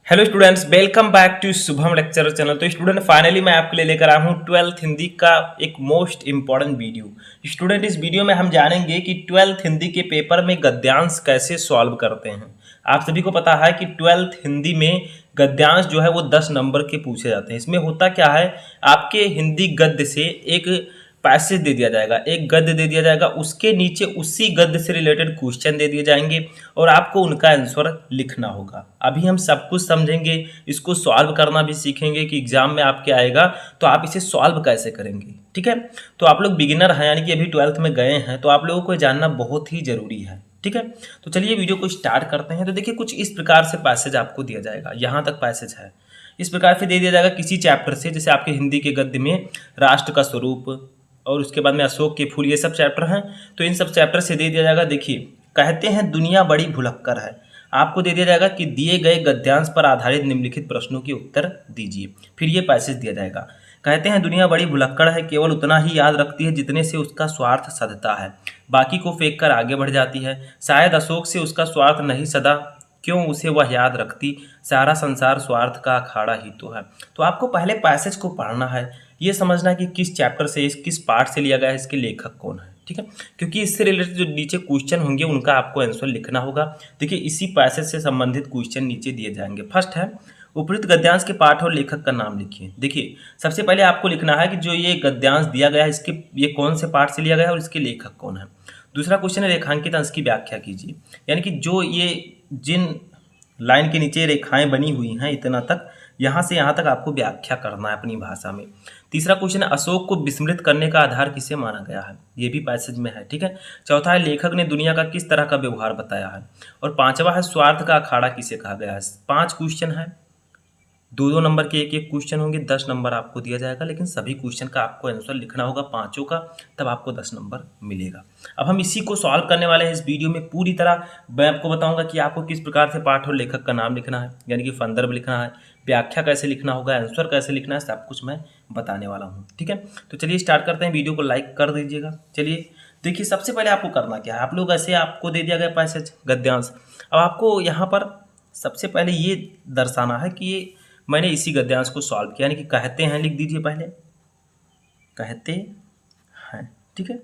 Hello students, welcome back to Shubham lecture channel. तो student finally मैं आपके लिए लेकर आया हूँ 12th हिंदी का एक मोस्ट इंपॉर्टेंट वीडियो। स्टूडेंट इस वीडियो में हम जानेंगे कि 12th हिंदी के पेपर में गद्यांश कैसे सॉल्व करते हैं। आप सभी को पता है कि 12th हिंदी में गद्यांश जो है वो 10 नंबर के पूछे जाते हैं। इसमें होता क्या है, आपके हिंदी गद्य से एक पैसेज दे दिया जाएगा, एक गद्य दे दिया जाएगा, उसके नीचे उसी गद्य से रिलेटेड क्वेश्चन दे दिए जाएंगे और आपको उनका आंसर लिखना होगा। अभी हम सब कुछ समझेंगे, इसको सॉल्व करना भी सीखेंगे कि एग्जाम में आपके आएगा तो आप इसे सॉल्व कैसे करेंगे। ठीक है, तो आप लोग बिगिनर हैं, यानी कि अभी 12th में गए हैं, तो आप लोगों को जानना बहुत ही जरूरी है। ठीक है, तो चलिए वीडियो को स्टार्ट करते हैं। तो देखिए, कुछ इस प्रकार से पैसेज आपको दिया जाएगा, यहाँ तक पैसेज है। इस प्रकार से दे दिया जाएगा किसी चैप्टर से, जैसे आपके हिंदी के गद्य में राष्ट्र का स्वरूप और उसके बाद में अशोक के फूल, ये सब चैप्टर हैं। तो इन सब चैप्टर से दे दिया जाएगा। देखिए, कहते हैं दुनिया बड़ी भुलक्कर है। आपको दे दिया जाएगा कि दिए गए गद्यांश पर आधारित निम्नलिखित प्रश्नों के उत्तर दीजिए। फिर ये पैसेज दिया जाएगा। कहते हैं दुनिया बड़ी भुलक्कड़ है, केवल उतना ही याद रखती है जितने से उसका स्वार्थ सधता है, बाकी को फेंक कर आगे बढ़ जाती है। शायद अशोक से उसका स्वार्थ नहीं सदा, क्यों उसे वह याद रखती, सारा संसार स्वार्थ का अखाड़ा ही तो है। तो आपको पहले पैसेज को पढ़ना है, ये समझना है कि किस चैप्टर से, किस पार्ट से लिया गया है, इसके लेखक कौन है। ठीक है, क्योंकि इससे रिलेटेड जो नीचे क्वेश्चन होंगे उनका आपको आंसर लिखना होगा। देखिए, इसी पैसेज से संबंधित क्वेश्चन नीचे दिए जाएंगे। फर्स्ट है, उपयुक्त गद्यांश के पाठ और लेखक का नाम लिखिए। देखिए, सबसे पहले आपको लिखना है कि जो ये गद्यांश दिया गया है, इसके ये कौन से पाठ से लिया गया है और इसके लेखक कौन है। दूसरा क्वेश्चन है, रेखांकित अंश की व्याख्या कीजिए। यानी कि जो ये जिन लाइन के नीचे रेखाएं बनी हुई हैं इतना तक, यहाँ से यहाँ तक आपको व्याख्या करना है अपनी भाषा में। तीसरा क्वेश्चन है, अशोक को विस्मृत करने का आधार किसे माना गया है, ये भी पैसेज में है। ठीक है, चौथा है, लेखक ने दुनिया का किस तरह का व्यवहार बताया है। और पांचवा है, स्वार्थ का अखाड़ा किसे कहा गया है। 5 क्वेश्चन है, 2-2 नंबर के एक एक क्वेश्चन होंगे, 10 नंबर आपको दिया जाएगा, लेकिन सभी क्वेश्चन का आपको आंसर लिखना होगा, पांचों का, तब आपको 10 नंबर मिलेगा। अब हम इसी को सॉल्व करने वाले हैं इस वीडियो में पूरी तरह। मैं आपको बताऊंगा कि आपको किस प्रकार से पाठ और लेखक का नाम लिखना है, यानी कि संदर्भ लिखना है, व्याख्या कैसे लिखना होगा, आंसर कैसे लिखना है, सब कुछ मैं बताने वाला हूँ। ठीक है, तो चलिए स्टार्ट करते हैं। वीडियो को लाइक कर दीजिएगा। चलिए देखिए, सबसे पहले आपको करना क्या है, आप लोग ऐसे आपको दे दिया गया पैसेज गद्यांश। अब आपको यहाँ पर सबसे पहले ये दर्शाना है कि ये मैंने इसी गद्यांश को सॉल्व किया, यानी कि कहते हैं लिख दीजिए पहले, कहते हैं। ठीक है,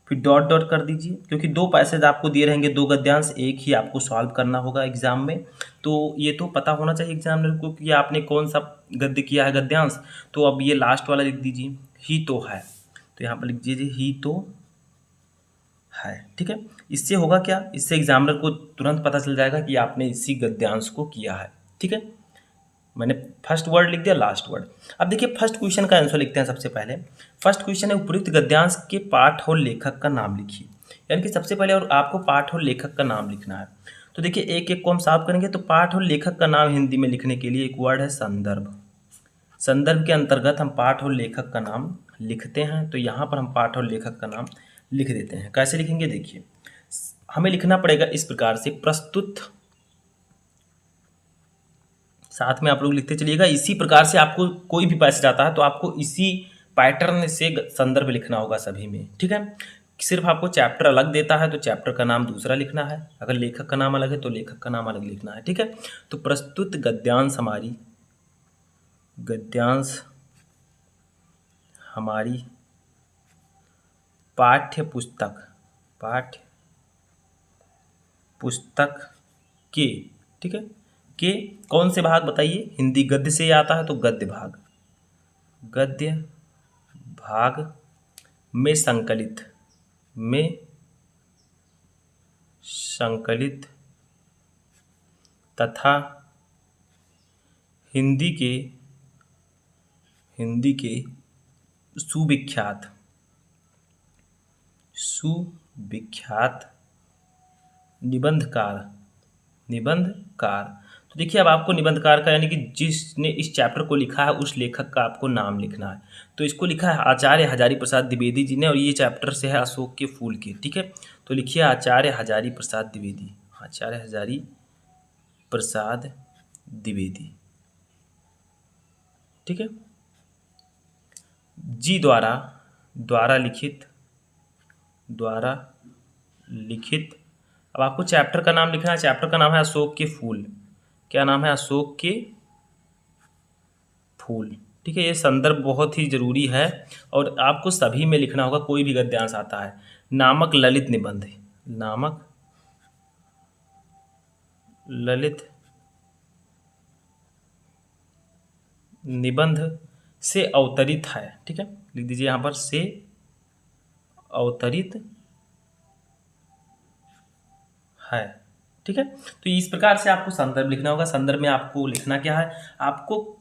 फिर डॉट डॉट कर दीजिए, क्योंकि 2 पैसेज आपको दिए रहेंगे, 2 गद्यांश, एक ही आपको सॉल्व करना होगा एग्जाम में। तो ये तो पता होना चाहिए एग्जामिनर को कि आपने कौन सा गद्य किया है गद्यांश। तो अब ये लास्ट वाला लिख दीजिए, ही तो है, तो यहाँ पर लिख दीजिए ही तो है। ठीक है, इससे होगा क्या, इससे एग्जामिनर को तुरंत पता चल जाएगा कि आपने इसी गद्यांश को किया है। ठीक है, मैंने फर्स्ट वर्ड लिख दिया, लास्ट वर्ड। अब देखिए, फर्स्ट क्वेश्चन का आंसर लिखते हैं सबसे पहले। फर्स्ट क्वेश्चन है, उपयुक्त गद्यांश के पाठ और लेखक का नाम लिखिए। यानी कि सबसे पहले और आपको पाठ और लेखक का नाम लिखना है। तो देखिए, एक एक को हम साफ करेंगे। तो पाठ और लेखक का नाम हिंदी में लिखने के लिए एक वर्ड है संदर्भ। संदर्भ के अंतर्गत हम पाठ और लेखक का नाम लिखते हैं। तो यहाँ पर हम पाठ और लेखक का नाम लिख देते हैं। कैसे लिखेंगे, देखिए, हमें लिखना पड़ेगा इस प्रकार से, प्रस्तुत, साथ में आप लोग लिखते चलिएगा। इसी प्रकार से आपको कोई भी पैसेज आता है तो आपको इसी पैटर्न से संदर्भ लिखना होगा सभी में। ठीक है, सिर्फ आपको चैप्टर अलग देता है तो चैप्टर का नाम दूसरा लिखना है, अगर लेखक का नाम अलग है तो लेखक का नाम अलग लिखना है। ठीक है, तो प्रस्तुत गद्यांश हमारी पाठ्य पुस्तक के, ठीक है, के कौन से भाग बताइए, हिंदी गद्य से आता है तो गद्य भाग में संकलित तथा हिंदी के सुविख्यात निबंधकार। तो देखिए, अब आपको निबंधकार का, यानी कि जिसने इस चैप्टर को लिखा है उस लेखक का आपको नाम लिखना है। तो इसको लिखा है आचार्य हजारी प्रसाद द्विवेदी जी ने, और ये चैप्टर से है अशोक के फूल के। ठीक है, तो लिखिए आचार्य हजारी प्रसाद द्विवेदी। ठीक है, जी द्वारा लिखित। अब आपको चैप्टर का नाम लिखना है। चैप्टर का नाम है अशोक के फूल। क्या नाम है, अशोक के फूल। ठीक है, ये संदर्भ बहुत ही जरूरी है और आपको सभी में लिखना होगा, कोई भी गद्यांश आता है। नामक ललित निबंध, नामक ललित निबंध से अवतरित है। ठीक है, लिख दीजिए यहाँ पर, से अवतरित है। ठीक है, तो इस प्रकार से आपको संदर्भ लिखना होगा। संदर्भ में आपको लिखना क्या है, आपको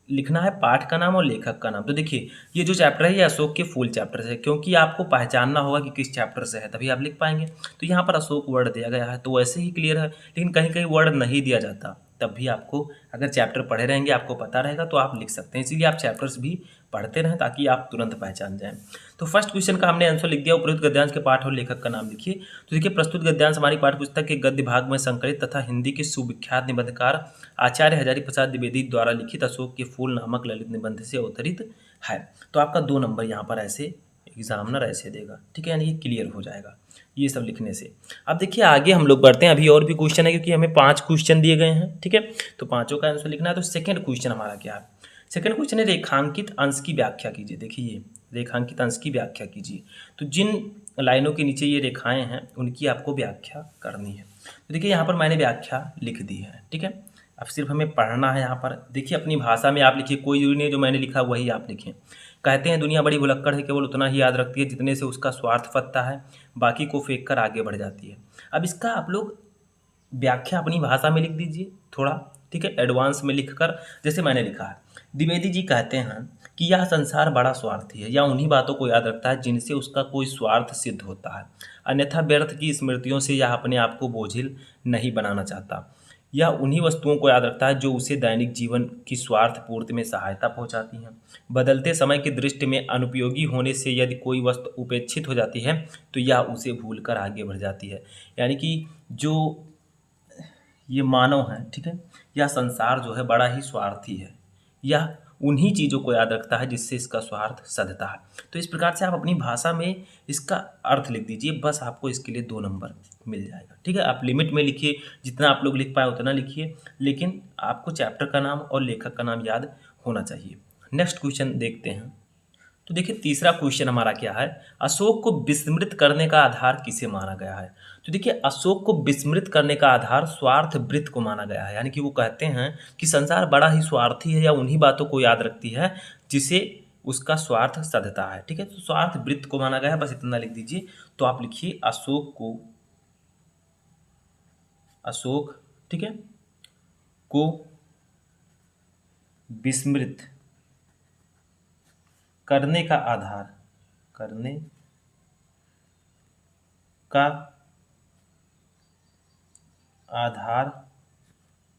लिखना है पाठ का नाम और लेखक का नाम। तो देखिए, ये जो चैप्टर है ये अशोक के फूल चैप्टर से है, क्योंकि आपको पहचानना होगा कि किस चैप्टर से है, तभी आप लिख पाएंगे। तो यहाँ पर अशोक वर्ड दिया गया है तो वैसे ही क्लियर है, लेकिन कहीं कहीं वर्ड नहीं दिया जाता, तब भी आपको अगर चैप्टर पढ़े रहेंगे, आपको पता रहेगा तो आप लिख सकते हैं। इसीलिए आप चैप्टर्स भी पढ़ते रहें ताकि आप तुरंत पहचान जाएं। तो फर्स्ट क्वेश्चन का हमने आंसर लिख दिया। उपरोक्त गद्यांश के पाठ और लेखक का नाम लिखिए। तो देखिए, प्रस्तुत गद्यांश हमारी पाठ्यपुस्तक के गद्य भाग में संकलित तथा हिंदी के सुविख्यात निबंधकार आचार्य हजारी प्रसाद द्विवेदी द्वारा लिखित अशोक के फूल नामक ललित निबंध से अवतरित है। तो आपका 2 नंबर यहाँ पर ऐसे एग्जामिनर ऐसे देगा। ठीक है, यानी ये क्लियर हो जाएगा ये सब लिखने से। अब देखिए आगे हम लोग बढ़ते हैं, अभी और भी क्वेश्चन है क्योंकि हमें 5 क्वेश्चन दिए गए हैं। ठीक है, तो पांचों का आंसर लिखना है। तो सेकंड क्वेश्चन हमारा क्या है, सेकंड क्वेश्चन है रेखांकित अंश की व्याख्या कीजिए। देखिए, ये रेखांकित अंश की व्याख्या कीजिए। तो जिन लाइनों के नीचे ये रेखाएं हैं उनकी आपको व्याख्या करनी है। तो देखिए यहाँ पर मैंने व्याख्या लिख दी है। ठीक है, अब सिर्फ हमें पढ़ना है। यहाँ पर देखिए अपनी भाषा में आप लिखिए, कोई जरूरी नहीं जो मैंने लिखा वही आप लिखें। कहते हैं दुनिया बड़ी भुलक्कड़ है, केवल उतना ही याद रखती है जितने से उसका स्वार्थ फतता है, बाकी को फेंक कर आगे बढ़ जाती है। अब इसका आप लोग व्याख्या अपनी भाषा में लिख दीजिए थोड़ा। ठीक है, एडवांस में लिखकर, जैसे मैंने लिखा है, द्विवेदी जी कहते हैं कि यह संसार बड़ा स्वार्थी है, या उन्हीं बातों को याद रखता है जिनसे उसका कोई स्वार्थ सिद्ध होता है, अन्यथा व्यर्थ की स्मृतियों से यह अपने आप को बोझिल नहीं बनाना चाहता। यह उन्हीं वस्तुओं को याद रखता है जो उसे दैनिक जीवन की स्वार्थ पूर्ति में सहायता पहुंचाती हैं। बदलते समय की दृष्टि में अनुपयोगी होने से यदि कोई वस्तु उपेक्षित हो जाती है तो यह उसे भूलकर आगे बढ़ जाती है। यानी कि जो ये मानव है, ठीक है, यह संसार जो है बड़ा ही स्वार्थी है, यह उन्हीं चीज़ों को याद रखता है जिससे इसका स्वार्थ सधता है। तो इस प्रकार से आप अपनी भाषा में इसका अर्थ लिख दीजिए, बस आपको इसके लिए 2 नंबर मिल जाएगा। ठीक है, आप लिमिट में लिखिए, जितना आप लोग लिख पाए उतना लिखिए, लेकिन आपको चैप्टर का नाम और लेखक का नाम याद होना चाहिए। नेक्स्ट क्वेश्चन देखते हैं। तो देखिए तीसरा क्वेश्चन हमारा क्या है, अशोक को विस्मृत करने का आधार किसे माना गया है। तो देखिए अशोक को विस्मृत करने का आधार स्वार्थ वृत्त को माना गया है। यानी कि वो कहते हैं कि संसार बड़ा ही स्वार्थी है, या उन्हीं बातों को याद रखती है जिसे उसका स्वार्थ सधता है। ठीक है, तो स्वार्थ वृत्त को माना गया है, बस इतना लिख दीजिए। तो आप लिखिए अशोक ठीक है को विस्मृत करने का आधार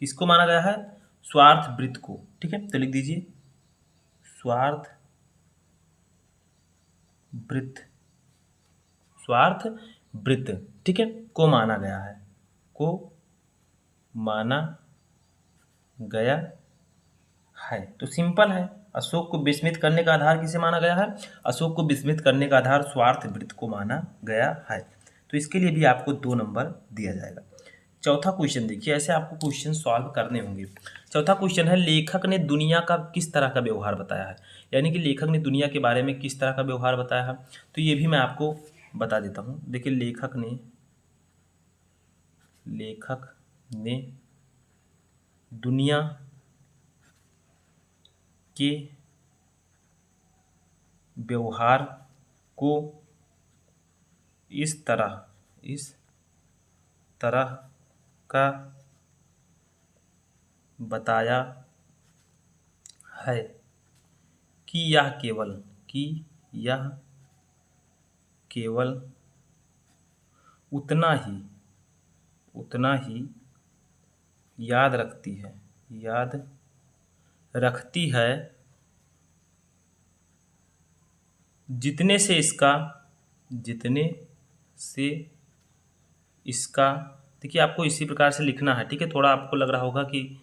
किसको माना गया है, स्वार्थ वृत्त को। ठीक है, तो लिख दीजिए स्वार्थ वृत्त ठीक है को माना गया है। तो सिंपल है, अशोक को विस्मित करने का आधार किसे माना गया है, अशोक को विस्मित करने का आधार स्वार्थ वृत्त को माना गया है। तो इसके लिए भी आपको 2 नंबर दिया जाएगा। चौथा क्वेश्चन देखिए, ऐसे आपको क्वेश्चन सॉल्व करने होंगे। चौथा क्वेश्चन है लेखक ने दुनिया का किस तरह का व्यवहार बताया है। यानी कि लेखक ने दुनिया के बारे में किस तरह का व्यवहार बताया है। तो ये भी मैं आपको बता देता हूँ। देखिए लेखक ने दुनिया के व्यवहार को इस तरह का बताया है कि यह केवल उतना ही याद रखती है जितने से इसका देखिए आपको इसी प्रकार से लिखना है। ठीक है, थोड़ा आपको लग रहा होगा कि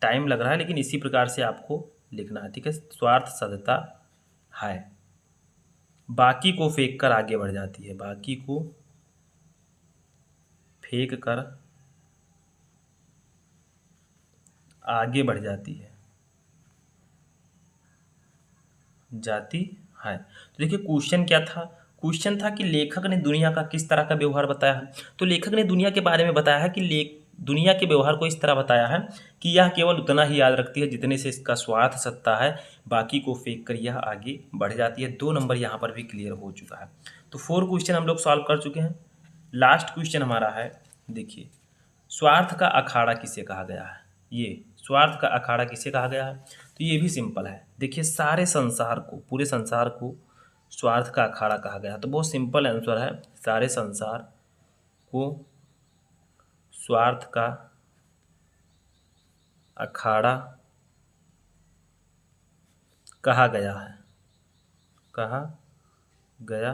टाइम लग रहा है, लेकिन इसी प्रकार से आपको लिखना है। ठीक है, स्वार्थ सधता है, बाकी को फेंक कर आगे बढ़ जाती है, बाकी को फेंक कर आगे बढ़ जाती है, जाती है। तो देखिए क्वेश्चन क्या था, क्वेश्चन था कि लेखक ने दुनिया का किस तरह का व्यवहार बताया है। तो लेखक ने दुनिया के बारे में बताया है कि दुनिया के व्यवहार को इस तरह बताया है कि यह केवल उतना ही याद रखती है जितने से इसका स्वार्थ सत्ता है, बाकी को फेंक कर यह आगे बढ़ जाती है। 2 नंबर यहाँ पर भी क्लियर हो चुका है। तो 4 क्वेश्चन हम लोग सॉल्व कर चुके हैं। लास्ट क्वेश्चन हमारा है, देखिए स्वार्थ का अखाड़ा किसे कहा गया है। ये स्वार्थ का अखाड़ा किसे कहा गया है, तो ये भी सिंपल है। देखिए सारे संसार को, पूरे संसार को स्वार्थ का अखाड़ा कहा गया, तो बहुत सिंपल आंसर है, सारे संसार को स्वार्थ का अखाड़ा कहा गया है, कहा गया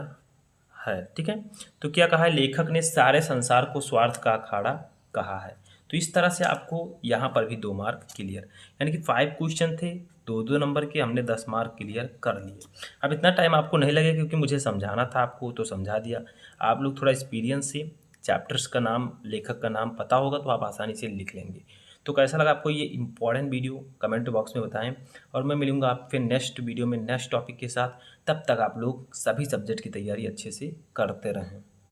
है। ठीक है, तो क्या कहा है, लेखक ने सारे संसार को स्वार्थ का अखाड़ा कहा है। तो इस तरह से आपको यहाँ पर भी 2 मार्क क्लियर, यानी कि 5 क्वेश्चन थे, 2-2 नंबर के, हमने 10 मार्क क्लियर कर लिए। अब इतना टाइम आपको नहीं लगेगा क्योंकि मुझे समझाना था आपको, तो समझा दिया। आप लोग थोड़ा एक्सपीरियंस से चैप्टर्स का नाम, लेखक का नाम पता होगा तो आप आसानी से लिख लेंगे। तो कैसा लगा आपको ये इंपॉर्टेंट वीडियो, कमेंट बॉक्स में बताएं, और मैं मिलूंगा आपके नेक्स्ट वीडियो में नेक्स्ट टॉपिक के साथ। तब तक आप लोग सभी सब्जेक्ट की तैयारी अच्छे से करते रहें।